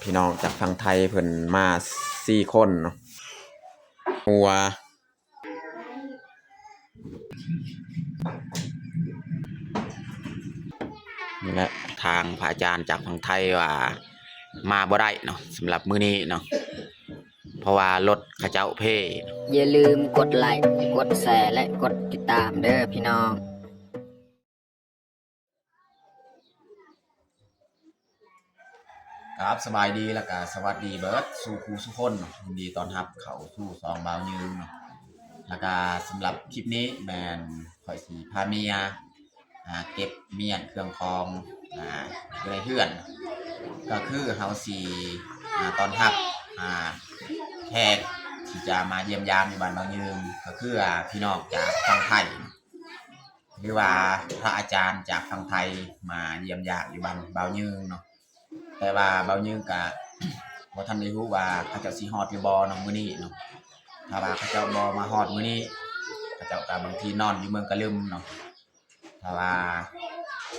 พี่น้องจากทางไทยเพิ่นมา4 คนเนาะหัวนี่แหละทางพระอาจารย์จากทางไทยว่ามาบ่ได้เนาะสำหรับมื้อนี้เนาะเพราะว่ารถเขาเจ้าเพ่อย่าลืมกดไลค์กดแชร์และกดติดตามเด้อพี่น้องครับสบายดีแล้วก็สวัสดีเบิร์ดสู่ครูสุคนยินดีต้อนรับเข้าสู่ซองบาวยืนเนาะแล้วก็สำหรับคลิปนี้แมนข่อยสีพาเมียเก็บเมียนเครื่องคองอยู่ในเฮือนก็คือเฮาสีตอนรับแขกที่จะมาเยี่ยมยามในบ้านบางยืนก็คือพี่น้องจากฝั่งไทยหรือว่าพระอาจารย์จากฝั่งไทยมาเยี่ยมญาติอยู่บ้านบาวยืนเนาะแต่ว่าเบายืงกะบ่ทันได้รู้ว่าเขาเจ้าสิฮอดหรือบ่เนาะมื้อนี้เนาะถ้าว่าเขาเจ้าบ่มาฮอดมื้อนี้เขาเจ้าก็บางทีนอนอยู่เมืองกะลึมเนาะถ้าว่า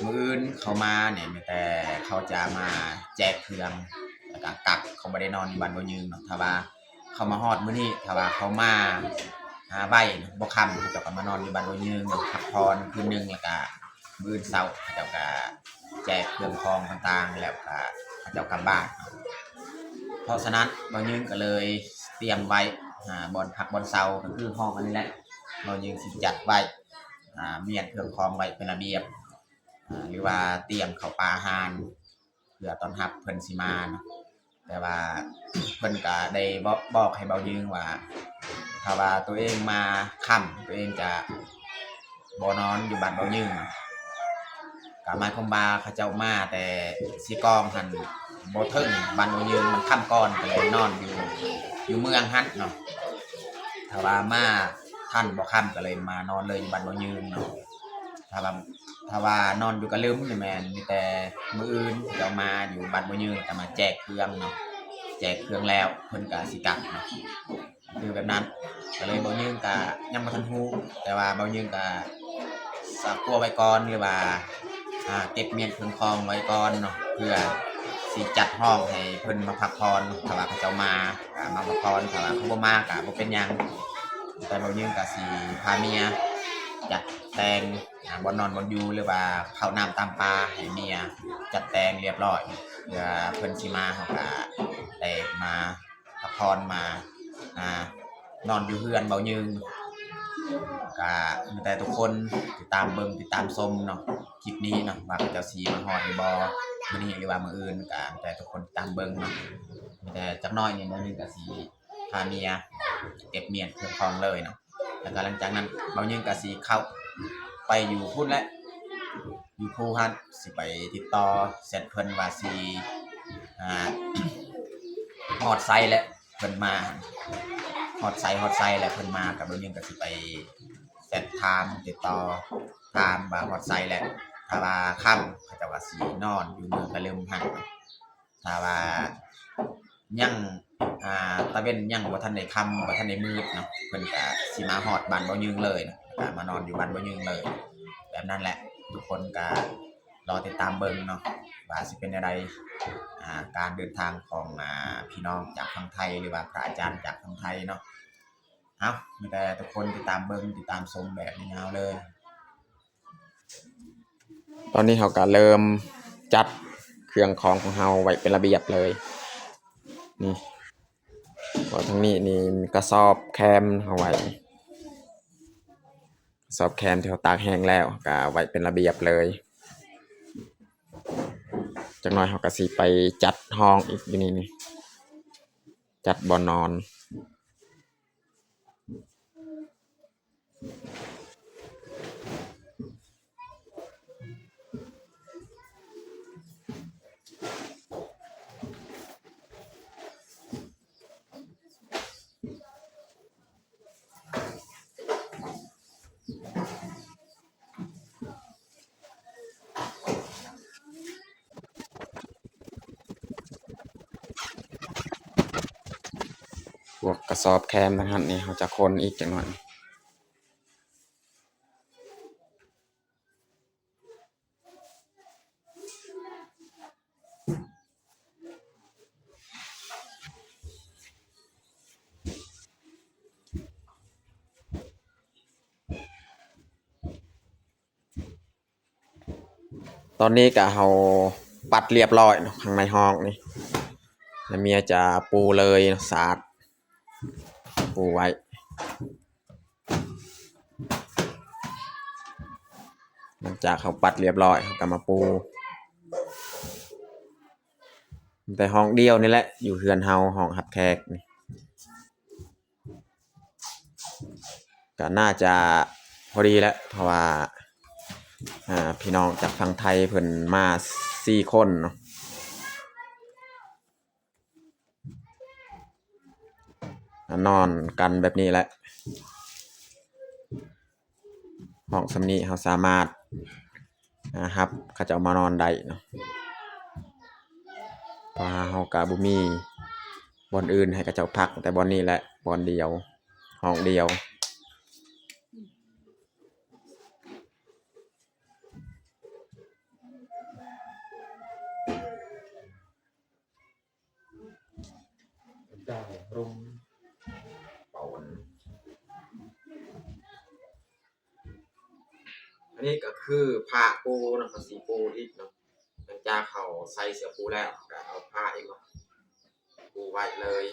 มื้ออื่นเขามาเนี่ยมีแต่เขาจะมาแจกเครื่องแล้วก็กลับเขาบ่ได้นอนอยู่บ้านบ่ยืงเนาะถ้าว่าเขามาฮอดมื้อนี้ถ้าว่าเขามาหาใบบ่ค่ำเขาเจ้าก็มานอนอยู่บ้านบ่ยืงพักผ่อนคืนนึงแล้วก็มื้ออื่นเช้าเขาเจ้าก็แจกเครื่องคองต่างๆแล้วก็เขาเจ้ากลับบ้านเพราะฉะนั้นบางยืนก็เลยเตรียมไว้บอนพักบอนเซาก็คือห้องอันนี้แหละบางยืนสิจัดไว้เมียนเครื่องคองไว้เป็นระเบียบหรือว่าเตรียมข้าวปลาอาหารเพื่อต้อนรับเพิ่นสิมาเนาะแต่ว่าเพิ่นก็ได้บอกให้เบายืนว่าถ้าว่าตัวเองมาค่ำตัวเองจะบ่นอนอยู่บ้านเบายืนก็หมายความว่าเขาเจ้ามาแต่สิกองหันบ่ถึงบ้านบ่ยืนมันค่ำก่อนก็เลยนอนอยู่เมืองฮั่นเนาะถ้าว่ามาท่านบ่ค่ำก็เลยมานอนเลยอยู่บ้านบ่ยืนเนาะถ้าว่านอนอยู่กะลืมนี่แม่นมีแต่มื้ออื่นเดี๋ยวมาอยู่บ้านบ่ยืนก็มาแจกเครื่องเนาะแจกเครื่องแล้วเพิ่นก็สิกลับเนาะคือแบบนั้นก็เลยบ่ยืนก็ยังบ่ทันฮู้แต่ว่าบ่ยืนก็สักตัวไว้ก่อนหรือว่าเก็บเมียนเครื่องคองไว้ก่อนเนาะเพื่อสิจัดห้องให้เพิ่นมาพักผ่อนถ้าว่าเขาเจ้ามาก็มาพักผ่อนถ้าว่าเขาบ่มาก็บ่เป็นหยังแต่บ่ยืนก็สิพาเมียจัดแต่งบ่นอนบ่อยู่หรือว่าข้าวน้ำตามปลาให้เมียจัดแต่งเรียบร้อยเพื่อเพิ่นสิมาเขาก็ได้มาพักผ่อนมานอนอยู่เฮือนเบายืนก็มีแต่ทุกคนติดตามเบิ่งติดตามชมเนาะคลิปนี้เนาะว่าเขาเจ้าสิมาฮอดหรือบ่มื้อนี้หรือว่ามื้ออื่นก็แต่ทุกคนตามเบิ่งเนาะมีแต่จักหน่อยนี่มื้อนึงก็สิพาเมียเก็บเมียนเครื่องคองเลยเนาะแล้วก็หลังจากนั้นเบายืนก็สิเข้าไปอยู่พุ่นแหละอยู่ภูฮั่นสิไปติดต่อเสร็จเพิ่นว่าสิอ่า ฮอดไซแล้วเพิ่นมาฮอดไซแล้วเพิ่นมากับเบายืนก็สิไปเซตไทม์ติดต่อไทม์ว่าฮอดไซแล้วถ้าว่าค่ำเขาเจ้าก็สินอนอยู่เมืองกะลึมหั่นถ้าว่ายังตะเว้นยังบ่ทันได้ค่ำบ่ทันได้มืดเนาะเพิ่นก็สิมาฮอดบ้านเบายืนเลยเนาะก็มานอนอยู่บ้านเบายืนเลยแบบนั้นแหละทุกคนก็รอติดตามเบิ่งเนาะว่าสิเป็นจั่งใดการเดินทางของพี่น้องจากทางไทยหรือว่าพระอาจารย์จากทางไทยเนาะเอามีแต่ทุกคนติดตามเบิ่งติดตามชมแบบยาวๆเลยตอนนี้เขาก็เริ่มจัดเครื่องของเราไว้เป็นระเบียบเลยนี่ทางนี้นี่กระสอบแคมเอาไว้กระสอบแคมที่เขาตากแห้งแล้วก็ไว้เป็นระเบียบเลยจักหน่อยเขาก็สิไปจัดห้องอีกอยู่นี่จัดบ่อนอนพวกกระสอบแคมทั้งนั้นนี่เขาจะคนอีกจักหน่อย ตอนนี้ก็เฮาปัดเรียบร้อยเนาะข้างในห้องนี่แล้วเมียจะปูเลยเนาะสาดปูไว้หลังจากเขาปัดเรียบร้อยเขาก็มาปูแต่ห้องเดียวนี่แหละอยู่เฮือนเฮาห้องรับแขกนี่ก็น่าจะพอดีแล้วเพราะว่าพี่น้องจากฝั่งไทยเพิ่นมา4 คนเนาะนอนกันแบบนี้แหละห้องสำนี้เราสามารถครับเขาจะเอามานอนได้เนาะเพราะเฮาก็บ่มีบ่อนอื่นให้เขาเจ้าพักแต่บ่อนนี้แหละบ่อนเดียวห้องเดียวได้รุมเป่าอันนี้ก็คือผ้าปูเนาะสีปูที่เนาะหลังจากเขาใส่เสื้อปูแล้วก็เอาผ้าอีกเนาะปูไว้เลย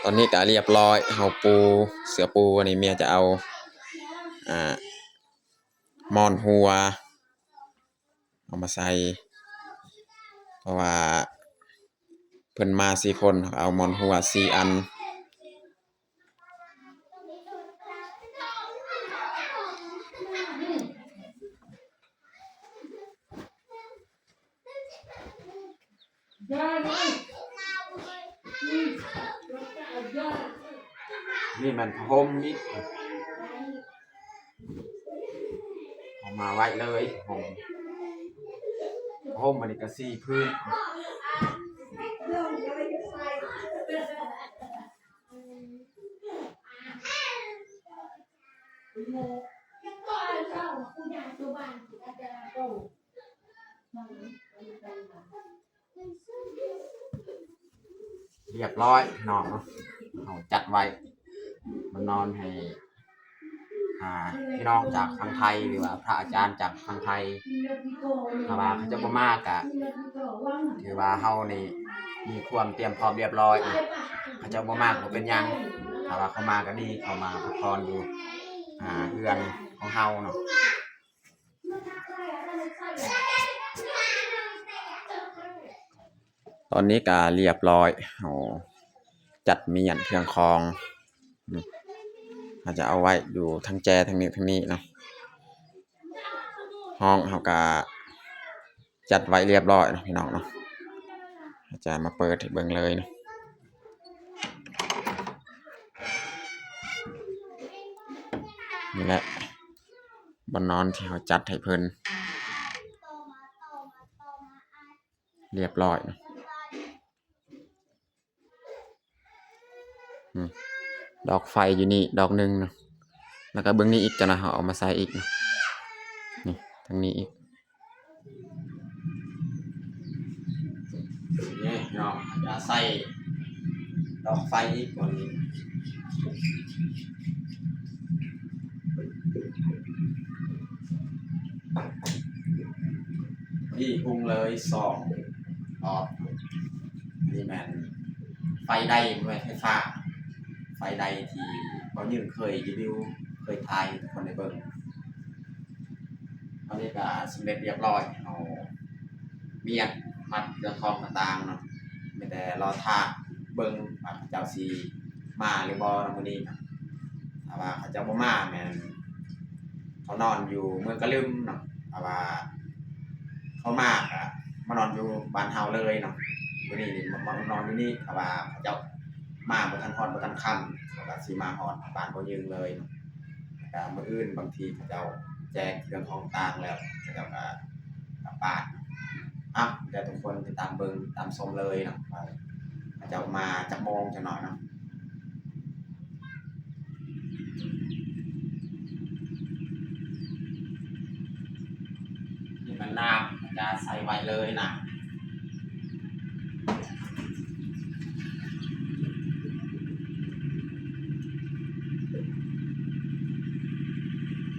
ตอนนี้ก็เรียบร้อยเฮาปูเสือปูอันนี้เมียจะเอามอนหัวเอามาใส่เพราะว่าเพิ่นมา4 คนเอามอนหัว4 อันนี่มันพรมนี่เอามาไว้เลยพรมอันนี้ก็4 พื้นเรียบร้อยนอนเอาจัดไว้มันนอนให้พี่น้องจากฝั่งไทยหรือว่าพระอาจารย์จากฝั่งไทยถ้าว่าเขาจะบ่มากะถือว่าเฮานี่มีความเตรียมพร้อมเรียบร้อยเขาจะบ่มากบ่เป็นหยังถ้าว่าเขามาก็ดีเขามาพักผ่อนอยู่เรือนของเฮาเนาะตอนนี้ก็เรียบร้อยจัดเมียนเครื่องคองอาจจะเอาไว้อยู่ทั้งแจทั้งนี้เนาะห้องเขาก็จัดไว้เรียบร้อยเนาะพี่น้องเนาะอาจารย์มาเปิดให้เบิ่งเลยเนาะนี่แหละบนนอนที่เขาจัดให้เพิ่นเรียบร้อยเนาะดอกไฟอยู่นี่ดอกหนึ่งเนาะแล้วก็เบื้องนี้อีกจะนะเอามาใส่อีกเนาะนี่ทางนี้อีกนี่เนาะจะใส่ดอกไฟอีกก่อนนี้นี่พุงเลย2 ออกนี่แมนไฟได้ไม่ไฟฟ้าไฟใดที่บ่ยืนเคยรีวิวเคยทายคนในเบิ่งตอนนี้ก็สำเร็จเรียบร้อยเอาเมียดมัดเครื่องคองต่างๆเนาะไม่แต่รอท่าเบิ่งว่าเขาเจ้าสิมาหรือบ่ในมื้อนี้นะถ้าว่าเขาเจ้าบ่มาแม่นเขานอนอยู่เมืองกะลึมเนาะถ้าว่าเขามาก็มานอนอยู่บ้านเฮาเลยเนาะมื้อนี้นี่มานอนอยู่นี่ถ้าว่าเขาเจ้ามาบ่ทันฮอดบ่ทันค่ำเขาก็สิมาฮอดบ้านบ่ยืนเลยเนาะก็มื้ออื่นบางทีเขาเจ้าแจกเครื่องของต่างแล้วเขาเจ้าก็กลับบ้าน เดี๋ยวทุกคนติดตามเบิ่งตามชมเลยเนาะว่าจะมาจากโมงจะหน่อยเนาะนี่มันน้ำจะใส่ไว้เลยนะ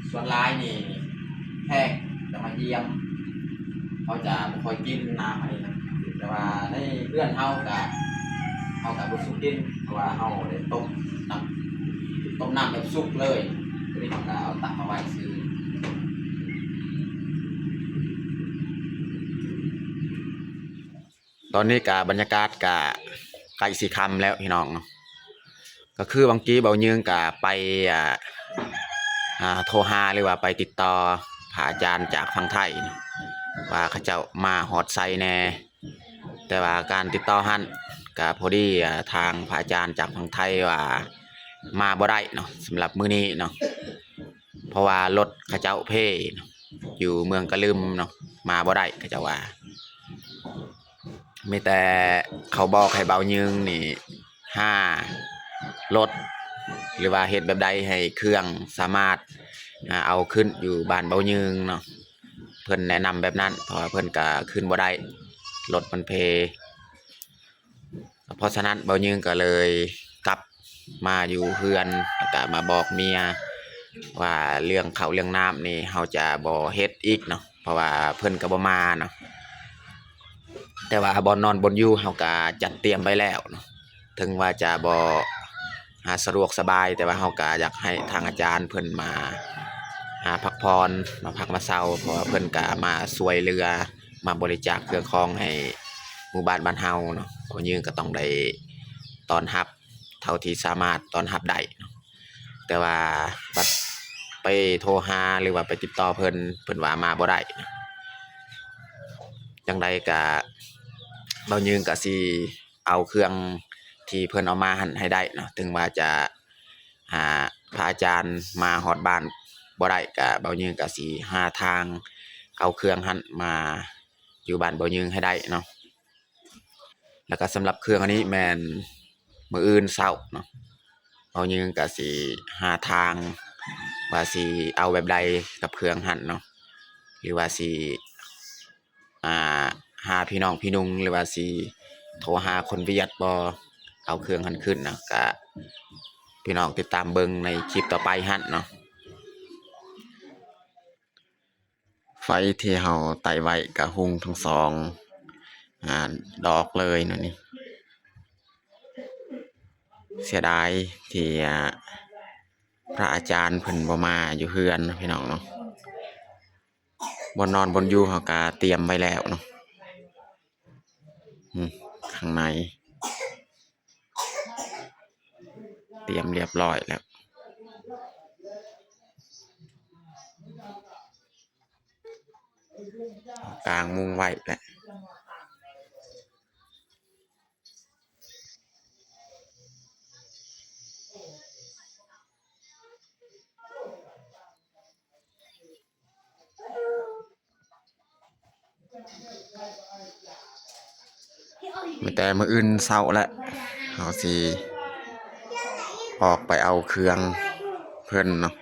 ส่วนลายนี่แพกจะมาเยี่ยมเขาจะไม่ค่อยกินน้ำอะไรนะแต่ว่าในเพื่อนเขากับบุสุกินเพราะว่าเขาได้ต้มน้ำแบบสุกเลยทีนี้เขาก็เอาตักมาไว้ซื้อตอนนี้กับบรรยากาศกับใกล้สีคำแล้วพี่น้องก็คือบางทีเบาเยืองกับไปโทรหาหรือว่าไปติดต่อพระอาจารย์จากฝั่งไทยว่าเขาเจ้ามาฮอดไซแน่แต่ว่าการติดต่อหันกับพอดีทางพระอาจารย์จากฝั่งไทยว่ามาบ่ได้เนาะสำหรับมื้อนี้เนาะเพราะว่ารถเขาเจ้าเพ่อยู่เมืองกะลืมเนาะมาบ่ได้เขาเจ้าว่ามีแต่เขาบอกให้เบายึงนี่5รถหรือว่าเฮ็ดแบบใดให้เครื่องสามารถเอาขึ้นอยู่บ้านเบายึงเนาะเพิ่นแนะนำแบบนั้นเพราะว่าเพิ่นก็ขึ้นบ่ได้รถมันเพเพราะฉะนั้นเบายึงก็เลยกลับมาอยู่เฮือนแล้วก็มาบอกเมียว่าเรื่องข้าวเรื่องน้ำนี่เฮาจะบ่เฮ็ดอีกเนาะเพราะว่าเพิ่นก็บ่มาเนาะแต่ว่าบ่นอนบนอยู่เฮาก็จัดเตรียมไว้แล้วเนาะถึงว่าจะบ่สะดวกสบายแต่ว่าเฮาก็อยากให้ทางอาจารย์เพิ่นมาพักผ่อนมาพักมาเซาเพราะว่าเพิ่นก็มาช่วยเหลือมาบริจาคเครื่องของให้หมู่บ้านเฮาเนาะคนยืนก็ต้องได้ต้อนรับเท่าที่สามารถต้อนรับได้แต่ว่าบัดไปโทรหาหรือว่าไปติดต่อเพิ่นว่ามาบ่ได้จังใดก็เบายืนก็สิเอาเครื่องที่เพิ่นเอามาหั่นให้ได้เนาะถึงว่าจะพระอาจารย์มาฮอดบ้านบ่ได้ก็เบายืนก็สิหาทางเอาเครื่องหั่นมาอยู่บ้านเบายืนให้ได้เนาะแล้วก็สำหรับเครื่องอันนี้แม่นมื้ออื่นเช้าเนาะเบายืนก็สิหาทางว่าสิเอาแบบใดกับเครื่องหั่นเนาะหรือว่าสิหาพี่น้องพี่นุงหรือว่าสิโทรหาคนเวียดบ่เอาเครื่องหั่นขึ้นเนาะก็พี่น้องติดตามเบิ่งในคลิปต่อไปหั่นเนาะไฟที่เฮาไต่ไว้ก็หุงทั้งสองดอกเลยเนาะนี่เสียดายที่พระอาจารย์เพิ่นบ่มาอยู่เฮือนพี่น้องเนาะบ่นอนบนอยู่เฮาก็เตรียมไว้แล้วเนาะข้างในเตรียมเรียบร้อยแล้วกลางมุงไว้แหละแต่มื้ออื่นเช้าแล้วเฮาสิออกไปเอาเครื่องเพิ่นเนาะ